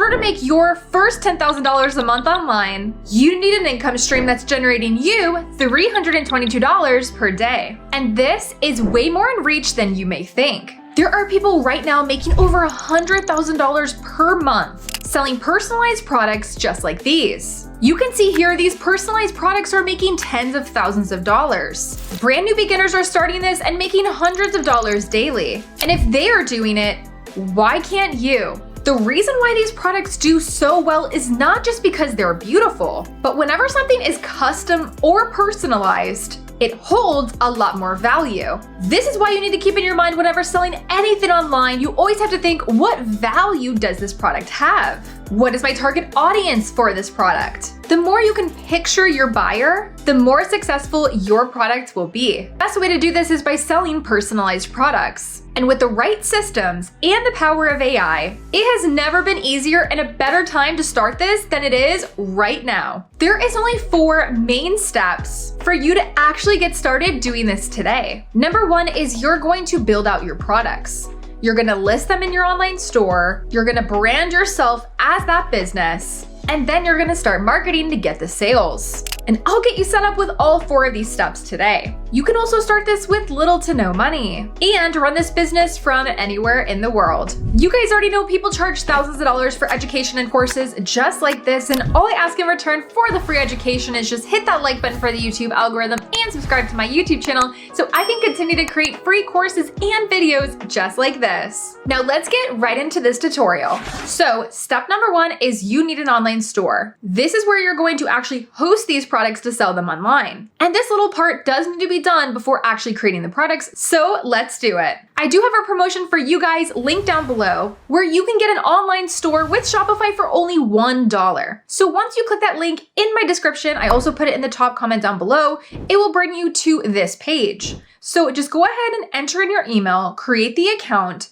order to make your first $10,000 a month online, you need an income stream that's generating you $322 per day. And this is way more in reach than you may think. There are people right now making over $100,000 per month selling personalized products just like these. You can see here these personalized products are making tens of thousands of dollars. Brand new beginners are starting this and making hundreds of dollars daily. And if they are doing it, why can't you? The reason why these products do so well is not just because they're beautiful, but whenever something is custom or personalized, it holds a lot more value. This is why you need to keep in your mind whenever selling anything online, you always have to think, what value does this product have? What is my target audience for this product? The more you can picture your buyer, the more successful your product will be. The best way to do this is by selling personalized products. And with the right systems and the power of AI, it has never been easier and a better time to start this than it is right now. There is only 4 main steps for you to actually get started doing this today. Number 1 is you're going to build out your products. You're gonna list them in your online store, you're gonna brand yourself as that business, and then you're gonna start marketing to get the sales. And I'll get you set up with all 4 of these steps today. You can also start this with little to no money and run this business from anywhere in the world. You guys already know people charge thousands of dollars for education and courses just like this, and all I ask in return for the free education is just hit that like button for the YouTube algorithm and subscribe to my YouTube channel so I can continue to create free courses and videos just like this. Now let's get right into this tutorial. So step number 1 is you need an online store. This is where you're going to actually host these products to sell them online. And this little part does need to be done before actually creating the products, so let's do it. I do have a promotion for you guys linked down below where you can get an online store with Shopify for only $1. So once you click that link in my description, I also put it in the top comment down below, it will bring you to this page. So just go ahead and enter in your email, create the account,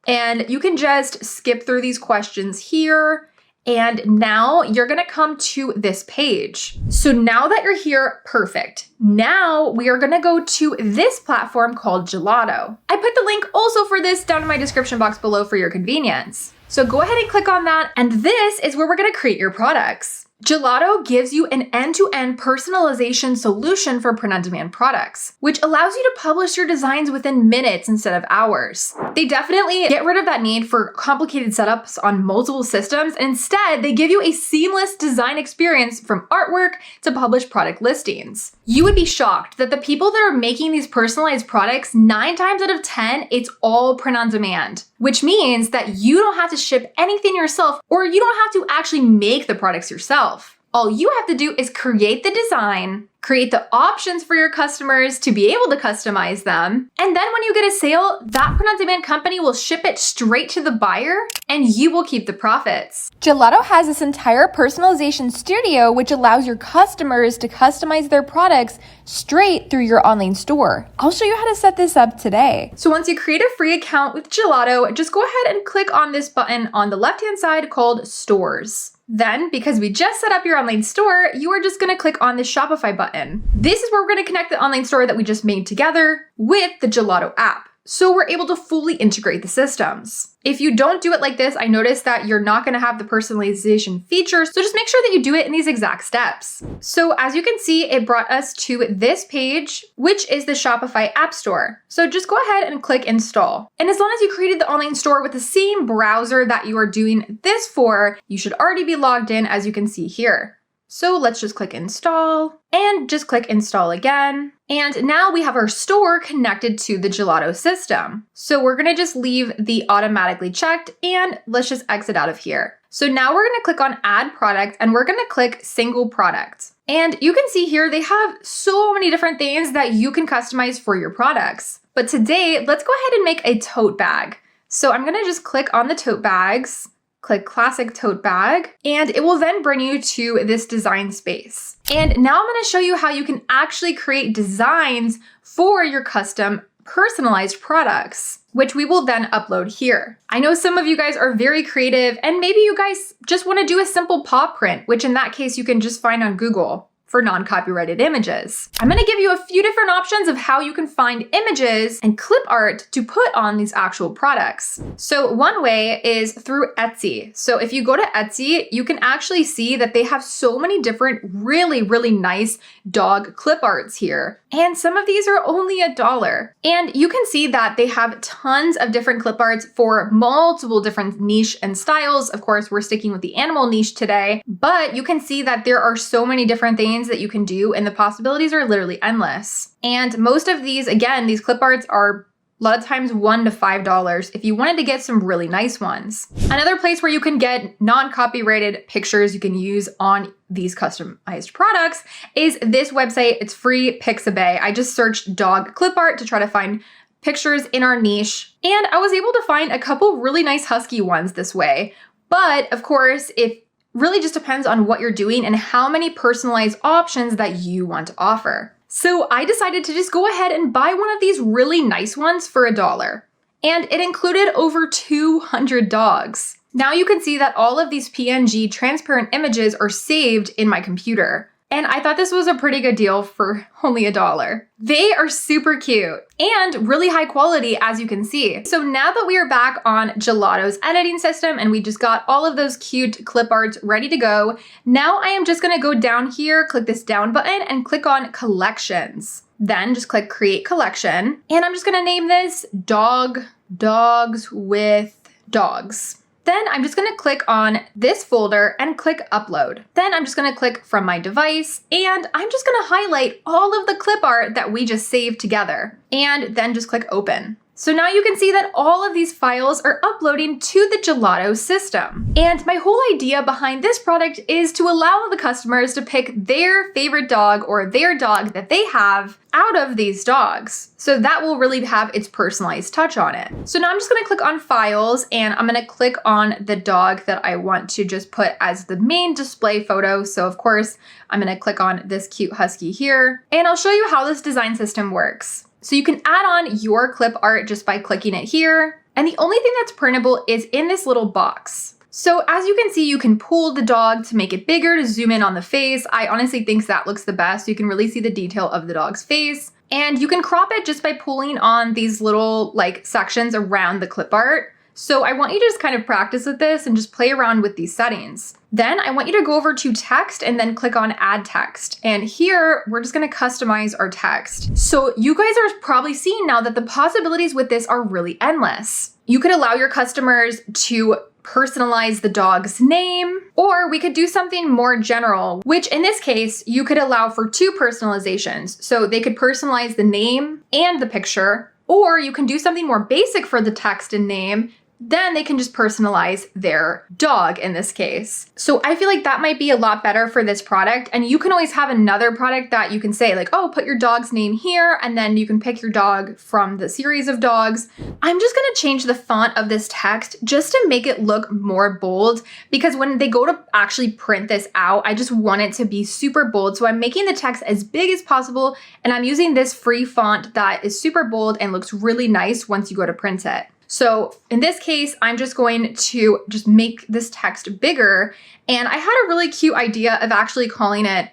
and you can just skip through these questions here. And now you're gonna come to this page. So now that you're here, perfect. Now we are gonna go to this platform called Gelato. I put the link also for this down in my description box below for your convenience. So go ahead and click on that, and this is where we're gonna create your products. Gelato gives you an end-to-end personalization solution for print-on-demand products, which allows you to publish your designs within minutes instead of hours. They definitely get rid of that need for complicated setups on multiple systems, and instead they give you a seamless design experience from artwork to published product listings. You would be shocked that the people that are making these personalized products, 9 times out of 10, it's all print-on-demand, which means that you don't have to ship anything yourself, or you don't have to actually make the products yourself. All you have to do is create the design, create the options for your customers to be able to customize them, and then when you get a sale, that print-on-demand company will ship it straight to the buyer and you will keep the profits. Gelato has this entire personalization studio which allows your customers to customize their products straight through your online store. I'll show you how to set this up today. So once you create a free account with Gelato, just go ahead and click on this button on the left-hand side called Stores. Then, because we just set up your online store, you are just gonna click on the Shopify button. This is where we're gonna connect the online store that we just made together with the Gelato app, so we're able to fully integrate the systems. If you don't do it like this, I noticed that you're not gonna have the personalization feature, so just make sure that you do it in these exact steps. So as you can see, it brought us to this page, which is the Shopify App Store. So just go ahead and click install. And as long as you created the online store with the same browser that you are doing this for, you should already be logged in, as you can see here. So let's just click install and just click install again. And now we have our store connected to the Gelato system. So we're gonna just leave the automatically checked and let's just exit out of here. So now we're gonna click on add product and we're gonna click single product. And you can see here, they have so many different things that you can customize for your products. But today, let's go ahead and make a tote bag. So I'm gonna just click on the tote bags, click classic tote bag, and it will then bring you to this design space. And now I'm gonna show you how you can actually create designs for your custom personalized products, which we will then upload here. I know some of you guys are very creative and maybe you guys just wanna do a simple paw print, which in that case you can just find on Google. for non-copyrighted images. I'm gonna give you a few different options of how you can find images and clip art to put on these actual products. So one way is through Etsy. So if you go to Etsy, you can actually see that they have so many different really, really nice dog clip arts here. And some of these are only $1. And you can see that they have tons of different clip arts for multiple different niche and styles. Of course, we're sticking with the animal niche today, but you can see that there are so many different things that you can do and the possibilities are literally endless. And most of these, again, these clip arts are a lot of times $1 to $5 if you wanted to get some really nice ones. Another place where you can get non-copyrighted pictures you can use on these customized products is this website. It's free, Pixabay. I just searched dog clip art to try to find pictures in our niche, and I was able to find a couple really nice husky ones this way. But of course, it really just depends on what you're doing and how many personalized options that you want to offer. So I decided to just go ahead and buy one of these really nice ones for $1. And it included over 200 dogs. Now you can see that all of these PNG transparent images are saved in my computer. And I thought this was a pretty good deal for only $1. They are super cute and really high quality, as you can see. So now that we are back on Gelato's editing system and we just got all of those cute clip arts ready to go, now I am just gonna go down here, click this down button and click on collections. Then just click create collection. And I'm just gonna name this dogs with dogs. Then I'm just gonna click on this folder and click upload. Then I'm just gonna click from my device and I'm just gonna highlight all of the clip art that we just saved together and then just click open. So now you can see that all of these files are uploading to the Gelato system. And my whole idea behind this product is to allow the customers to pick their favorite dog or their dog that they have out of these dogs. So that will really have its personalized touch on it. So now I'm just gonna click on files and I'm gonna click on the dog that I want to just put as the main display photo. So of course, I'm gonna click on this cute husky here and I'll show you how this design system works. So you can add on your clip art just by clicking it here. And the only thing that's printable is in this little box. So as you can see, you can pull the dog to make it bigger, to zoom in on the face. I honestly think that looks the best. So you can really see the detail of the dog's face. And you can crop it just by pulling on these little like sections around the clip art. So I want you to just kind of practice with this and just play around with these settings. Then I want you to go over to text and then click on add text. And here we're just gonna customize our text. So you guys are probably seeing now that the possibilities with this are really endless. You could allow your customers to personalize the dog's name, or we could do something more general, which in this case, you could allow for 2 personalizations. So they could personalize the name and the picture, or you can do something more basic for the text and name. Then they can just personalize their dog in this case. So I feel like that might be a lot better for this product. And you can always have another product that you can say like, oh, put your dog's name here, and then you can pick your dog from the series of dogs. I'm just gonna change the font of this text just to make it look more bold, because when they go to actually print this out, I just want it to be super bold. So I'm making the text as big as possible, and I'm using this free font that is super bold and looks really nice once you go to print it. So in this case, I'm just going to just make this text bigger. And I had a really cute idea of actually calling it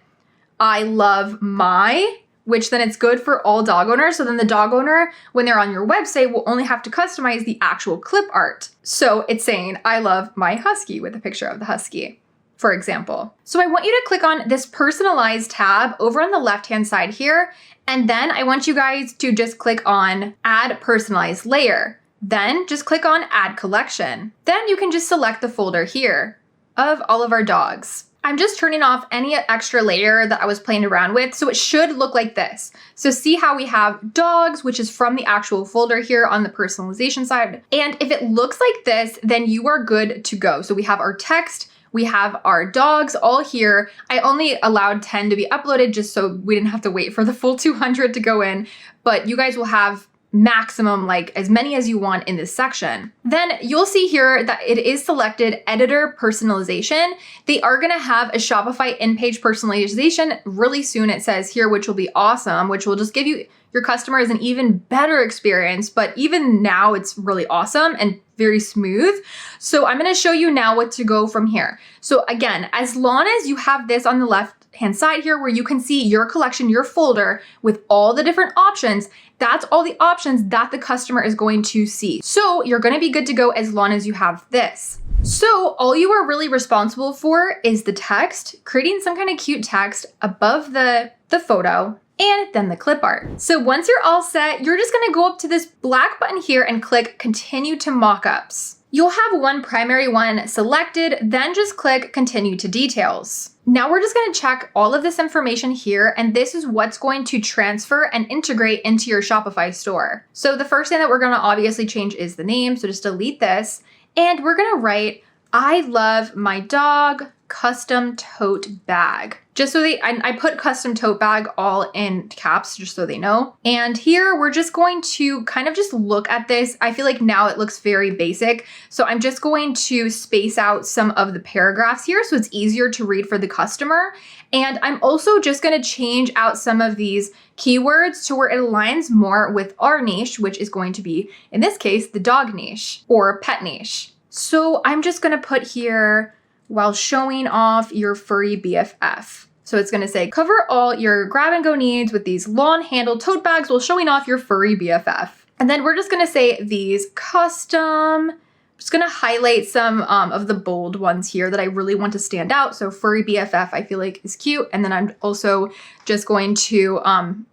I love my, which then it's good for all dog owners. So then the dog owner, when they're on your website, will only have to customize the actual clip art. So it's saying I love my husky with a picture of the husky, for example. So I want you to click on this personalized tab over on the left-hand side here. And then I want you guys to just click on add personalized layer. Then just click on add collection. Then you can just select the folder here of all of our dogs. I'm just turning off any extra layer that I was playing around with, so it should look like this. So see how we have dogs, which is from the actual folder here on the personalization side. And if it looks like this, then you are good to go. So we have our text, we have our dogs all here. I only allowed 10 to be uploaded just so we didn't have to wait for the full 200 to go in, but you guys will have maximum, like as many as you want in this section. Then you'll see here that it is selected editor personalization. They are gonna have a Shopify in-page personalization really soon, it says here, which will be awesome, which will just give you your customer is an even better experience, but even now it's really awesome and very smooth. So I'm gonna show you now what to go from here. So again, as long as you have this on the left-hand side here where you can see your collection, your folder with all the different options, that's all the options that the customer is going to see. So you're gonna be good to go as long as you have this. So all you are really responsible for is the text, creating some kind of cute text above the photo, and then the clip art. So once you're all set, you're just gonna go up to this black button here and click Continue to Mockups. You'll have one primary one selected, then just click Continue to Details. Now we're just gonna check all of this information here, and this is what's going to transfer and integrate into your Shopify store. So the first thing that we're gonna obviously change is the name, so just delete this. And we're gonna write, I love my dog custom tote bag. Just so I put custom tote bag all in caps just so they know. And here we're just going to kind of just look at this. I feel like now it looks very basic. So I'm just going to space out some of the paragraphs here so it's easier to read for the customer. And I'm also just gonna change out some of these keywords to where it aligns more with our niche, which is going to be, in this case, the dog niche or pet niche. So I'm just gonna put here, while showing off your furry BFF. So it's gonna say, cover all your grab and go needs with these lawn handled tote bags while showing off your furry BFF. And then we're just gonna say these custom, just gonna highlight some of the bold ones here that I really want to stand out. So furry BFF I feel like is cute. And then I'm also just going to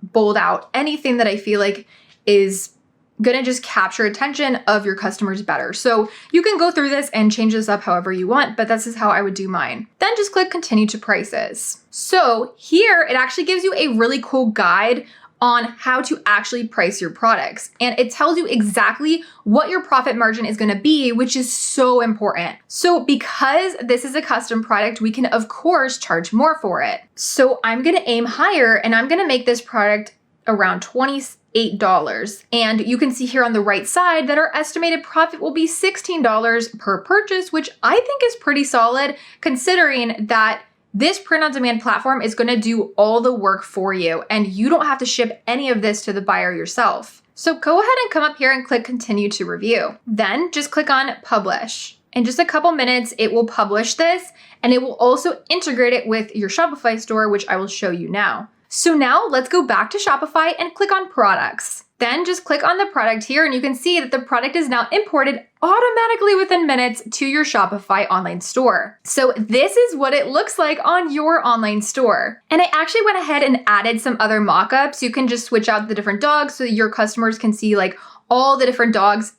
bold out anything that I feel like is gonna just capture attention of your customers better. So you can go through this and change this up however you want, but this is how I would do mine. Then just click Continue to Prices. So here it actually gives you a really cool guide on how to actually price your products. And it tells you exactly what your profit margin is gonna be, which is so important. So because this is a custom product, we can of course charge more for it. So I'm gonna aim higher and I'm gonna make this product around $28. And you can see here on the right side that our estimated profit will be $16 per purchase, which I think is pretty solid considering that this print-on-demand platform is gonna do all the work for you and you don't have to ship any of this to the buyer yourself. So go ahead and come up here and click Continue to Review. Then just click on Publish. In just a couple minutes, it will publish this and it will also integrate it with your Shopify store, which I will show you now. So now let's go back to Shopify and click on Products. Then just click on the product here and you can see that the product is now imported automatically within minutes to your Shopify online store. So this is what it looks like on your online store. And I actually went ahead and added some other mockups. You can just switch out the different dogs so your customers can see like all the different dogs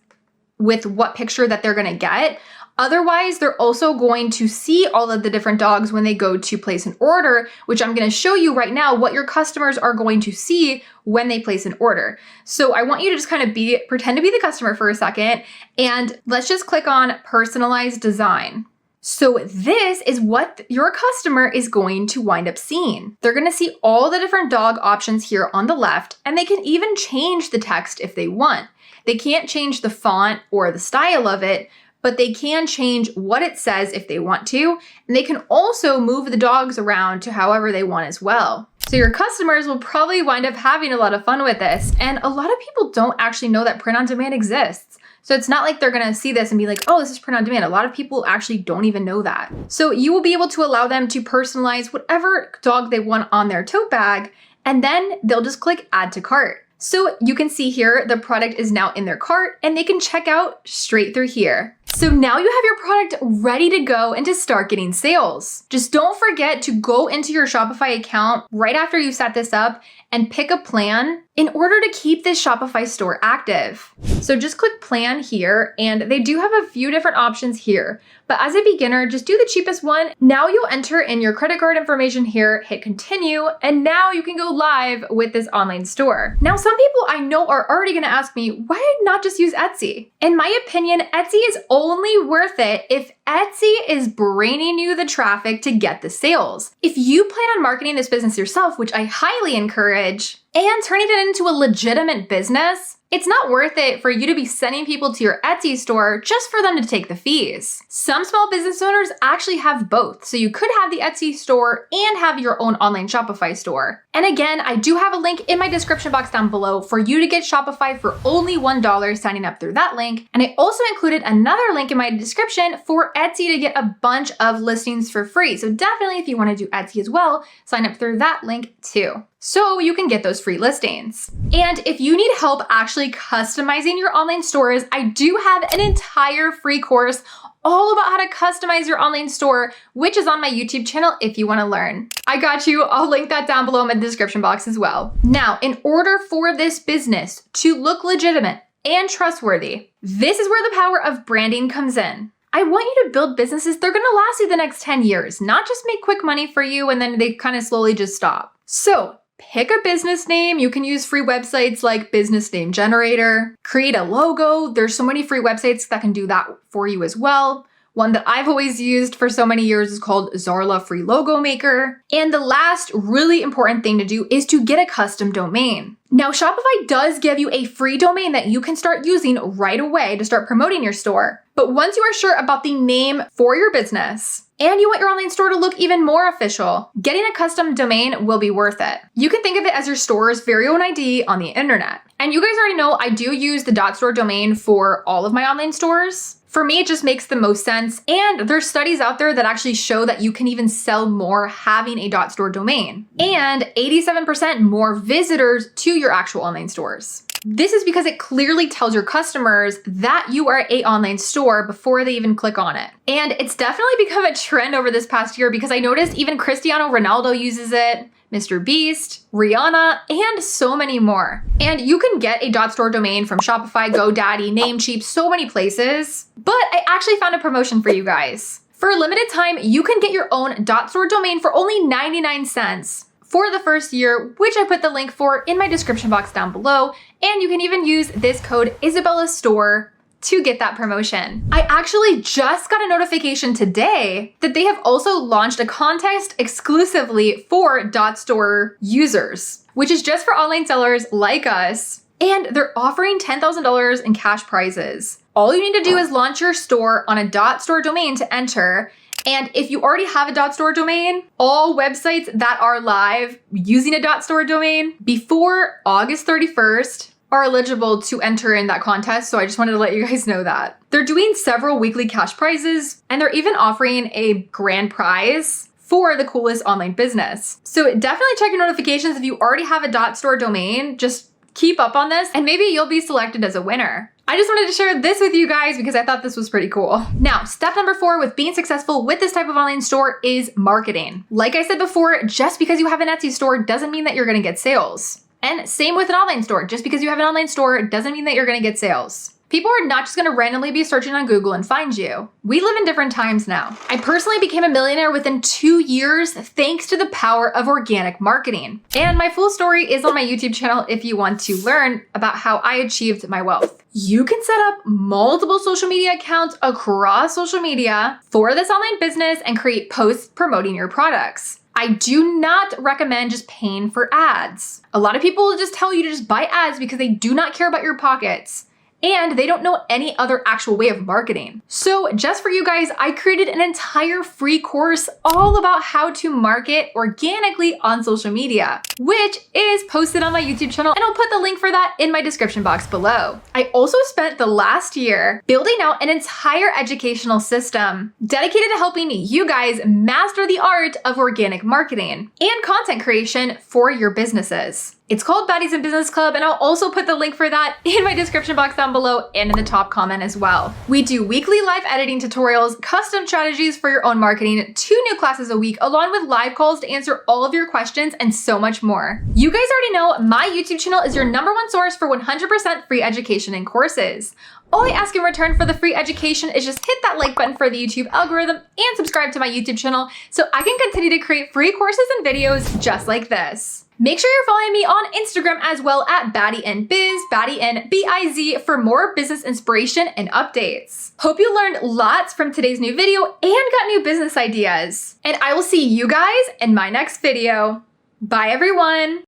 with what picture that they're gonna get. Otherwise, they're also going to see all of the different dogs when they go to place an order, which I'm gonna show you right now what your customers are going to see when they place an order. So I want you to just kind of pretend to be the customer for a second, and let's just click on Personalized Design. So this is what your customer is going to wind up seeing. They're gonna see all the different dog options here on the left, and they can even change the text if they want. They can't change the font or the style of it, but they can change what it says if they want to, and they can also move the dogs around to however they want as well. So your customers will probably wind up having a lot of fun with this, and a lot of people don't actually know that print-on-demand exists. So it's not like they're gonna see this and be like, oh, this is print-on-demand. A lot of people actually don't even know that. So you will be able to allow them to personalize whatever dog they want on their tote bag, and then they'll just click Add to Cart. So you can see here, the product is now in their cart and they can check out straight through here. So now you have your product ready to go and to start getting sales. Just don't forget to go into your Shopify account right after you set this up and pick a plan in order to keep this Shopify store active. So just click Plan here, and they do have a few different options here. But as a beginner, just do the cheapest one. Now you'll enter in your credit card information here, hit continue, and now you can go live with this online store. Now, some people I know are already gonna ask me, why not just use Etsy? In my opinion, Etsy is only worth it if Etsy is bringing you the traffic to get the sales. If you plan on marketing this business yourself, which I highly encourage, and turning it into a legitimate business, It's not worth it for you to be sending people to your Etsy store just for them to take the fees. Some small business owners actually have both, so you could have the Etsy store and have your own online Shopify store. And again, I do have a link in my description box down below for you to get Shopify for only $1 signing up through that link. And I also included another link in my description for Etsy to get a bunch of listings for free. So definitely if you want to do Etsy as well, sign up through that link too, so you can get those free listings. And if you need help actually customizing your online stores, I do have an entire free course all about how to customize your online store, which is on my YouTube channel if you want to learn. I got you. I'll link that down below in the description box as well. Now, in order for this business to look legitimate and trustworthy, this is where the power of branding comes in. I want you to build businesses that are going to last you the next 10 years, not just make quick money for you and then they kind of slowly just stop. So pick a business name. You can use free websites like Business Name Generator. Create a logo. There's so many free websites that can do that for you as well. One that I've always used for so many years is called Zarla Free Logo Maker. And the last really important thing to do is to get a custom domain. Now, Shopify does give you a free domain that you can start using right away to start promoting your store. But once you are sure about the name for your business, and you want your online store to look even more official, getting a custom domain will be worth it. You can think of it as your store's very own ID on the internet. And you guys already know I do use the .store domain for all of my online stores. For me, it just makes the most sense. And there's studies out there that actually show that you can even sell more having a .store domain, and 87% more visitors to your actual online stores. This is because it clearly tells your customers that you are an online store before they even click on it. And it's definitely become a trend over this past year because I noticed even Cristiano Ronaldo uses it, Mr. Beast, Rihanna, and so many more. And you can get a .store domain from Shopify, GoDaddy, Namecheap, so many places. But I actually found a promotion for you guys. For a limited time, you can get your own .store domain for only 99 cents. For the first year, which I put the link for in my description box down below. And you can even use this code IsabellaStore to get that promotion. I actually just got a notification today that they have also launched a contest exclusively for .store users, which is just for online sellers like us. And they're offering $10,000 in cash prizes. All you need to do is launch your store on a .store domain to enter. And if you already have a .store domain, all websites that are live using a .store domain before August 31st are eligible to enter in that contest. So I just wanted to let you guys know that. They're doing several weekly cash prizes, and they're even offering a grand prize for the coolest online business. So definitely check your notifications if you already have a .store domain. Just keep up on this and maybe you'll be selected as a winner. I just wanted to share this with you guys because I thought this was pretty cool. Now, step number 4 with being successful with this type of online store is marketing. Like I said before, just because you have an Etsy store doesn't mean that you're gonna get sales. And same with an online store. Just because you have an online store doesn't mean that you're gonna get sales. People are not just gonna randomly be searching on Google and find you. We live in different times now. I personally became a millionaire within 2 years thanks to the power of organic marketing. And my full story is on my YouTube channel if you want to learn about how I achieved my wealth. You can set up multiple social media accounts across social media for this online business and create posts promoting your products. I do not recommend just paying for ads. A lot of people will just tell you to just buy ads because they do not care about your pockets. And they don't know any other actual way of marketing. So just for you guys, I created an entire free course all about how to market organically on social media, which is posted on my YouTube channel, and I'll put the link for that in my description box below. I also spent the last year building out an entire educational system dedicated to helping you guys master the art of organic marketing and content creation for your businesses. It's called Baddies in Business Club, and I'll also put the link for that in my description box down below and in the top comment as well. We do weekly live editing tutorials, custom strategies for your own marketing, 2 new classes a week, along with live calls to answer all of your questions and so much more. You guys already know my YouTube channel is your #1 source for 100% free education and courses. All I ask in return for the free education is just hit that like button for the YouTube algorithm and subscribe to my YouTube channel so I can continue to create free courses and videos just like this. Make sure you're following me on Instagram as well at BaddieNBiz, BaddieNBiz for more business inspiration and updates. Hope you learned lots from today's new video and got new business ideas. And I will see you guys in my next video. Bye everyone.